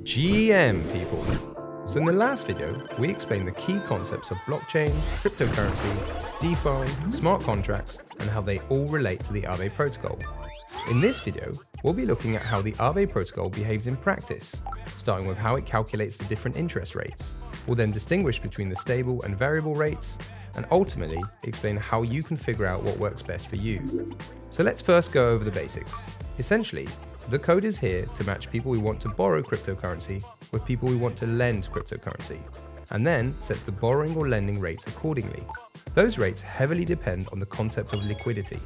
GM, people. So in the last video, we explained the key concepts of blockchain, cryptocurrency, DeFi, smart contracts, and how they all relate to the Aave protocol. In this video, we'll be looking at how the Aave protocol behaves in practice, starting with how it calculates the different interest rates. We'll then distinguish between the stable and variable rates, and ultimately explain how you can figure out what works best for you. So let's first go over the basics. Essentially, the code is here to match people who want to borrow cryptocurrency with people who want to lend cryptocurrency, and then sets the borrowing or lending rates accordingly. Those rates heavily depend on the concept of liquidity.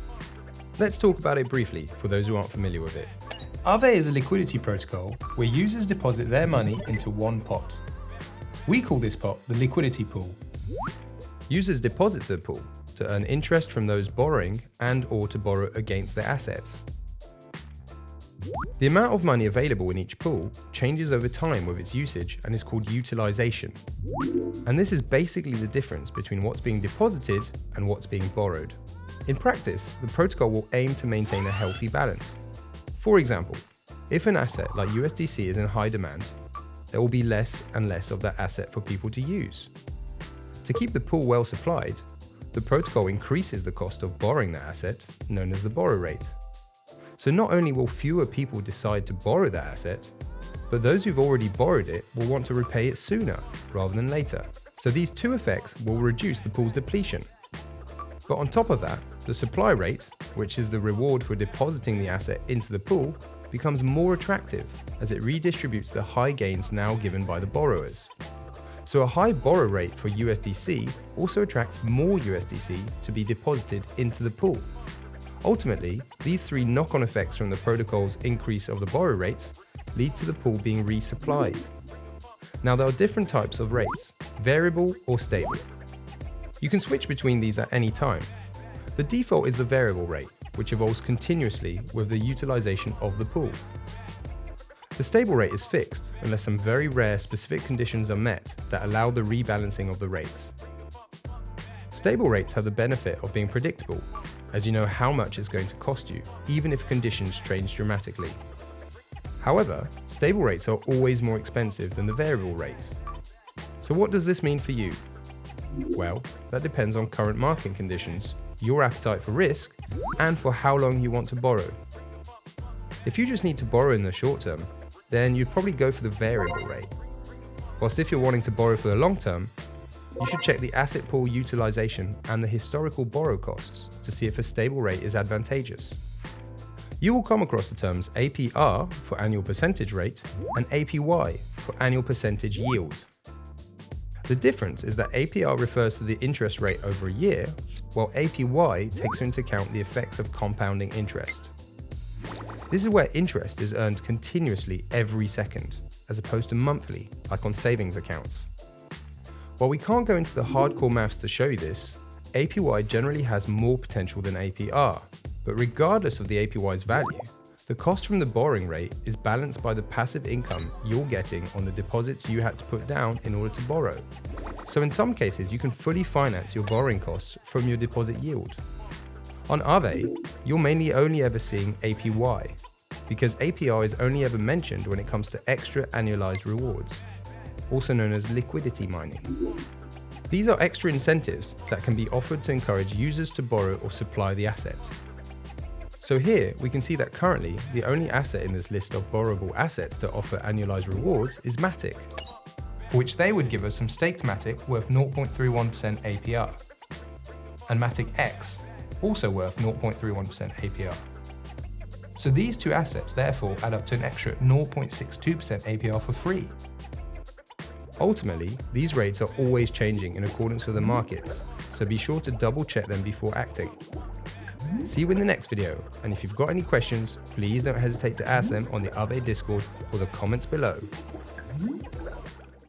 Let's talk about it briefly for those who aren't familiar with it. Aave is a liquidity protocol where users deposit their money into one pot. We call this pot the liquidity pool. Users deposit to the pool to earn interest from those borrowing and/or to borrow against their assets. The amount of money available in each pool changes over time with its usage and is called utilization. And this is basically the difference between what's being deposited and what's being borrowed. In practice, the protocol will aim to maintain a healthy balance. For example, if an asset like USDC is in high demand, there will be less and less of that asset for people to use. To keep the pool well supplied, the protocol increases the cost of borrowing that asset, known as the borrow rate. So not only will fewer people decide to borrow that asset, but those who've already borrowed it will want to repay it sooner rather than later. So these two effects will reduce the pool's depletion. But on top of that, the supply rate, which is the reward for depositing the asset into the pool, becomes more attractive as it redistributes the high gains now given by the borrowers. So a high borrow rate for USDC also attracts more USDC to be deposited into the pool. Ultimately, these three knock-on effects from the protocol's increase of the borrow rates lead to the pool being resupplied. Now there are different types of rates, variable or stable. You can switch between these at any time. The default is the variable rate, which evolves continuously with the utilization of the pool. The stable rate is fixed unless some very rare specific conditions are met that allow the rebalancing of the rates. Stable rates have the benefit of being predictable, as you know how much it's going to cost you, even if conditions change dramatically. However, stable rates are always more expensive than the variable rate. So what does this mean for you? Well, that depends on current market conditions, your appetite for risk, and for how long you want to borrow. If you just need to borrow in the short term, then you'd probably go for the variable rate. Whilst if you're wanting to borrow for the long term, you should check the asset pool utilization and the historical borrow costs to see if a stable rate is advantageous. You will come across the terms APR for annual percentage rate and APY for annual percentage yield. The difference is that APR refers to the interest rate over a year, while APY takes into account the effects of compounding interest. This is where interest is earned continuously every second, as opposed to monthly, like on savings accounts. While we can't go into the hardcore maths to show you this, APY generally has more potential than APR, but regardless of the APY's value, the cost from the borrowing rate is balanced by the passive income you're getting on the deposits you had to put down in order to borrow. So in some cases, you can fully finance your borrowing costs from your deposit yield. On Aave, you're mainly only ever seeing APY, because APR is only ever mentioned when it comes to extra annualized rewards, also known as liquidity mining. These are extra incentives that can be offered to encourage users to borrow or supply the asset. So here we can see that currently the only asset in this list of borrowable assets to offer annualized rewards is Matic, for which they would give us some staked Matic worth 0.31% APR, and Matic X, also worth 0.31% APR. So these two assets therefore add up to an extra 0.62% APR for free. Ultimately, these rates are always changing in accordance with the markets, so be sure to double check them before acting. See you in the next video, and if you've got any questions, please don't hesitate to ask them on the Aave Discord or the comments below.